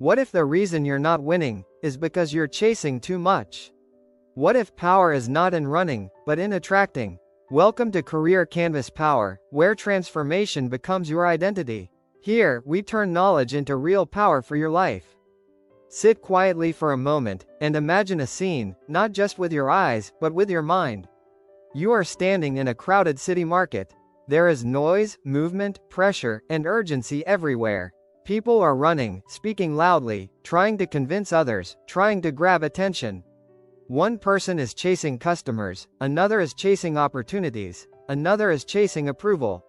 What if the reason you're not winning is because you're chasing too much? What if power is not in running, but in attracting? Welcome to Career Canvas Power, where transformation becomes your identity. Here, we turn knowledge into real power for your life. Sit quietly for a moment, and imagine a scene, not just with your eyes, but with your mind. You are standing in a crowded city market. There is noise, movement, pressure, and urgency everywhere. People are running, speaking loudly, trying to convince others, trying to grab attention. One person is chasing customers, another is chasing opportunities, another is chasing approval.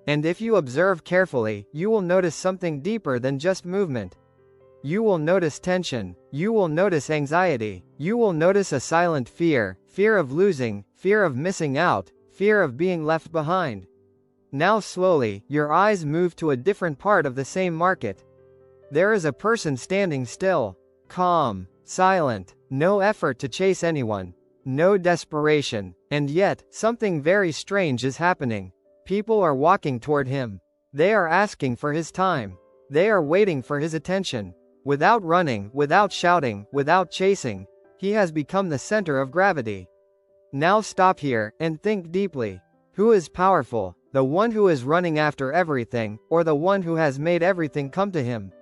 And if you observe carefully, you will notice something deeper than just movement. You will notice tension, you will notice anxiety, you will notice a silent fear, fear of losing, fear of missing out, fear of being left behind. Now slowly, your eyes move to a different part of the same market. There is a person standing still, calm, silent, no effort to chase anyone, no desperation, and yet, something very strange is happening. People are walking toward him. They are asking for his time. They are waiting for his attention. Without running, without shouting, without chasing, he has become the center of gravity. Now stop here, and think deeply. Who is powerful? The one who is running after everything, or the one who has made everything come to him?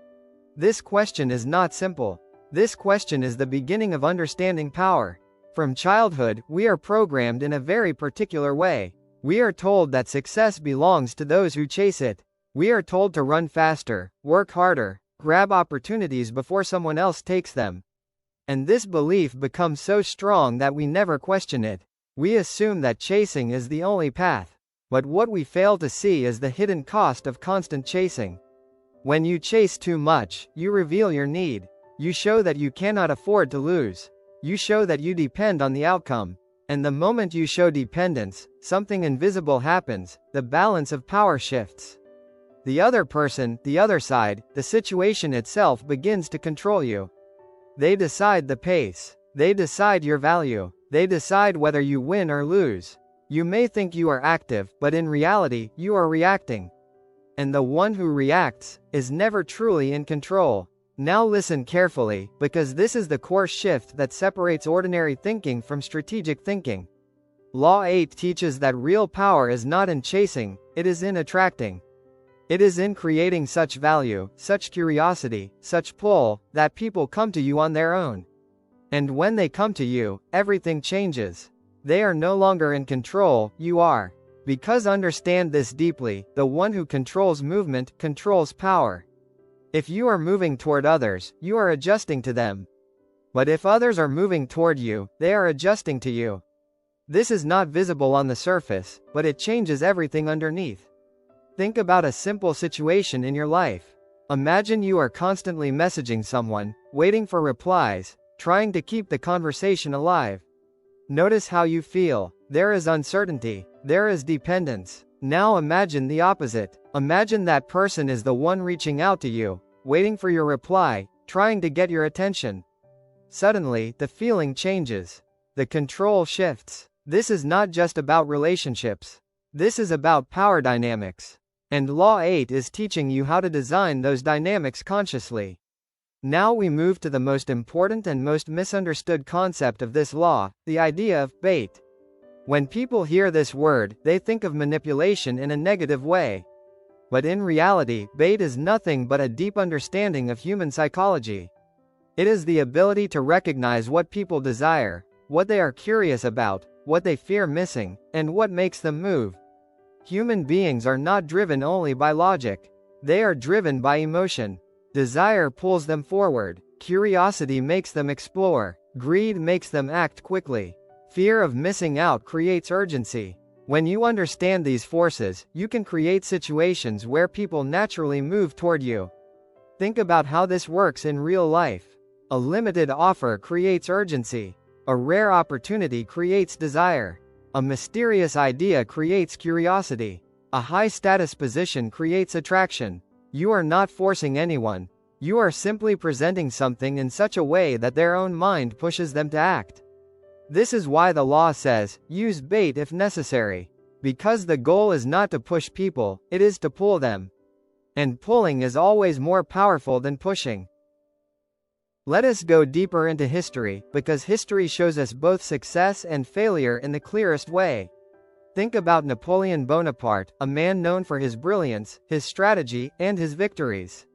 This question is not simple. This question is the beginning of understanding power. From childhood, we are programmed in a very particular way. We are told that success belongs to those who chase it. We are told to run faster, work harder, grab opportunities before someone else takes them. And this belief becomes so strong that we never question it. We assume that chasing is the only path. But what we fail to see is the hidden cost of constant chasing. When you chase too much, you reveal your need. You show that you cannot afford to lose. You show that you depend on the outcome. And the moment you show dependence, something invisible happens, the balance of power shifts. The other person, the other side, the situation itself begins to control you. They decide the pace. They decide your value. They decide whether you win or lose. You may think you are active, but in reality, you are reacting. And the one who reacts is never truly in control. Now listen carefully, because this is the core shift that separates ordinary thinking from strategic thinking. Law 8 teaches that real power is not in chasing, it is in attracting. It is in creating such value, such curiosity, such pull, that people come to you on their own. And when they come to you, everything changes. They are no longer in control, you are. Because understand this deeply, the one who controls movement controls power. If you are moving toward others, you are adjusting to them. But if others are moving toward you, they are adjusting to you. This is not visible on the surface, but it changes everything underneath. Think about a simple situation in your life. Imagine you are constantly messaging someone, waiting for replies, trying to keep the conversation alive. Notice how you feel. There is uncertainty. There is dependence. Now imagine the opposite. Imagine that person is the one reaching out to you, waiting for your reply, trying to get your attention. Suddenly, the feeling changes. The control shifts. This is not just about relationships. This is about power dynamics. And Law 8 is teaching you how to design those dynamics consciously. Now we move to the most important and most misunderstood concept of this law, the idea of bait. When people hear this word, they think of manipulation in a negative way. But in reality, bait is nothing but a deep understanding of human psychology. It is the ability to recognize what people desire, what they are curious about, what they fear missing, and what makes them move. Human beings are not driven only by logic. They are driven by emotion. Desire pulls them forward. Curiosity makes them explore. Greed makes them act quickly. Fear of missing out creates urgency. When you understand these forces, you can create situations where people naturally move toward you. Think about how this works in real life. A limited offer creates urgency. A rare opportunity creates desire. A mysterious idea creates curiosity. A high-status position creates attraction. You are not forcing anyone. You are simply presenting something in such a way that their own mind pushes them to act. This is why the law says, use bait if necessary. Because the goal is not to push people, it is to pull them. And pulling is always more powerful than pushing. Let us go deeper into history, because history shows us both success and failure in the clearest way. Think about Napoleon Bonaparte, a man known for his brilliance, his strategy, and his victories.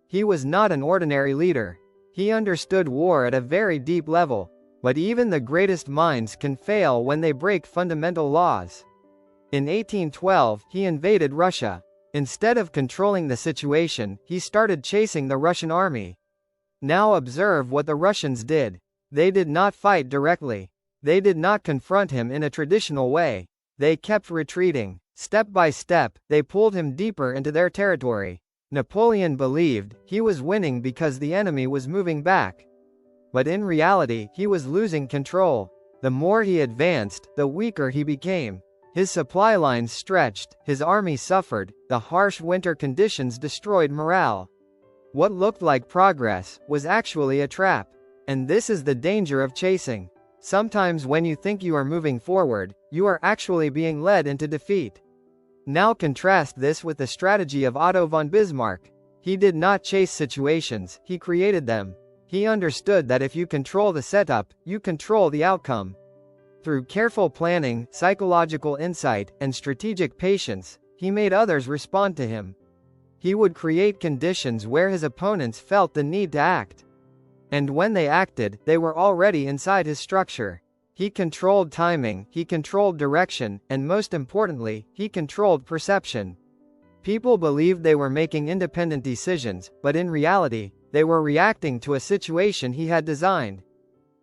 He was not an ordinary leader. He understood war at a very deep level. But even the greatest minds can fail when they break fundamental laws. In 1812, he invaded Russia. Instead of controlling the situation, he started chasing the Russian army. Now observe what the Russians did. They did not fight directly. They did not confront him in a traditional way. They kept retreating. Step by step, they pulled him deeper into their territory. Napoleon believed he was winning because the enemy was moving back. But in reality, he was losing control. The more he advanced, the weaker he became. His supply lines stretched, his army suffered, the harsh winter conditions destroyed morale. What looked like progress was actually a trap. And this is the danger of chasing. Sometimes when you think you are moving forward, you are actually being led into defeat. Now contrast this with the strategy of Otto von Bismarck. He did not chase situations, he created them. He understood that if you control the setup, you control the outcome. Through careful planning, psychological insight, and strategic patience, he made others respond to him. He would create conditions where his opponents felt the need to act. And when they acted, they were already inside his structure. He controlled timing, he controlled direction, and most importantly, he controlled perception. People believed they were making independent decisions, but in reality, they were reacting to a situation he had designed.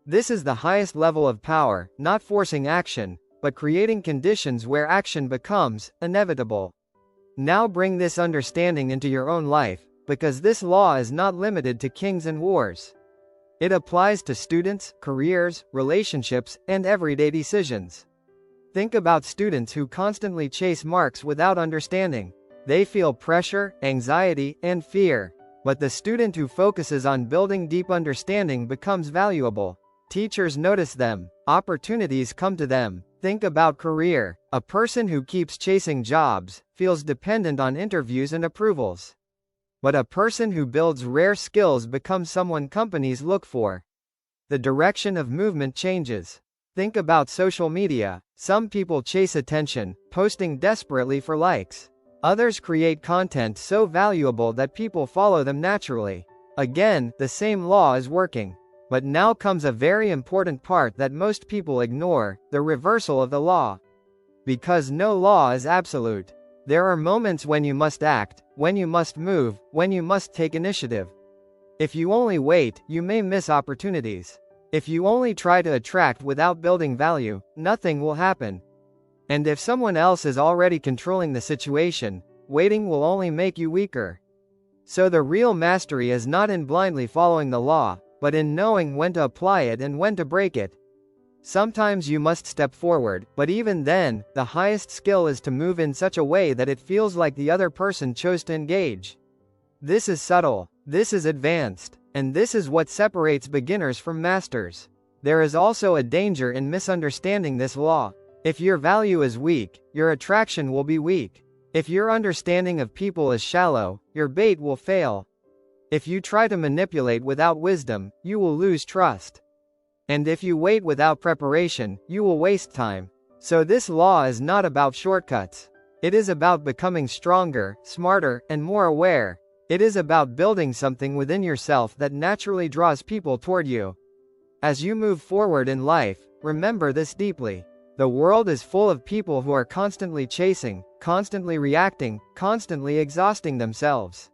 This is the highest level of power, not forcing action, but creating conditions where action becomes inevitable. Now bring this understanding into your own life, because this law is not limited to kings and wars. It applies to students, careers, relationships, and everyday decisions. Think about students who constantly chase marks without understanding. They feel pressure, anxiety, and fear. But the student who focuses on building deep understanding becomes valuable. Teachers notice them. Opportunities come to them. Think about career. A person who keeps chasing jobs feels dependent on interviews and approvals. But a person who builds rare skills becomes someone companies look for. The direction of movement changes. Think about social media. Some people chase attention, posting desperately for likes. Others create content so valuable that people follow them naturally. Again, the same law is working. But now comes a very important part that most people ignore, the reversal of the law. Because no law is absolute. There are moments when you must act, when you must move, when you must take initiative. If you only wait, you may miss opportunities. If you only try to attract without building value, nothing will happen. And if someone else is already controlling the situation, waiting will only make you weaker. So the real mastery is not in blindly following the law, but in knowing when to apply it and when to break it. Sometimes you must step forward, but even then, the highest skill is to move in such a way that it feels like the other person chose to engage. This is subtle, this is advanced, and this is what separates beginners from masters. There is also a danger in misunderstanding this law. If your value is weak, your attraction will be weak. If your understanding of people is shallow, your bait will fail. If you try to manipulate without wisdom, you will lose trust. And if you wait without preparation, you will waste time. So this law is not about shortcuts. It is about becoming stronger, smarter, and more aware. It is about building something within yourself that naturally draws people toward you. As you move forward in life, remember this deeply. The world is full of people who are constantly chasing, constantly reacting, constantly exhausting themselves.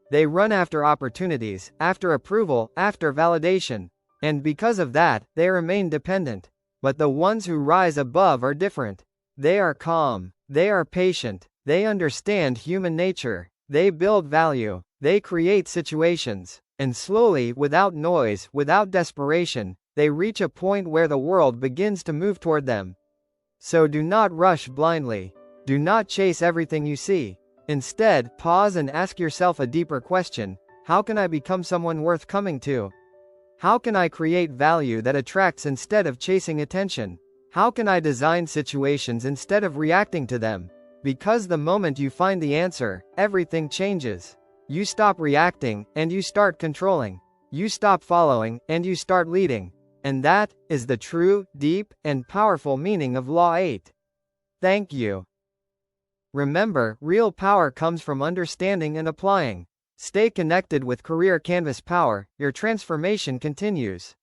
They run after opportunities, after approval, after validation. And because of that, they remain dependent. But the ones who rise above are different. They are calm. They are patient. They understand human nature. They build value. They create situations. And slowly, without noise, without desperation, they reach a point where the world begins to move toward them. So do not rush blindly. Do not chase everything you see. Instead, pause and ask yourself a deeper question. How can I become someone worth coming to? How can I create value that attracts instead of chasing attention? How can I design situations instead of reacting to them? Because the moment you find the answer, everything changes. You stop reacting, and you start controlling. You stop following, and you start leading. And that is the true, deep, and powerful meaning of Law 8. Thank you. Remember, real power comes from understanding and applying. Stay connected with Career Canvas Power, your transformation continues.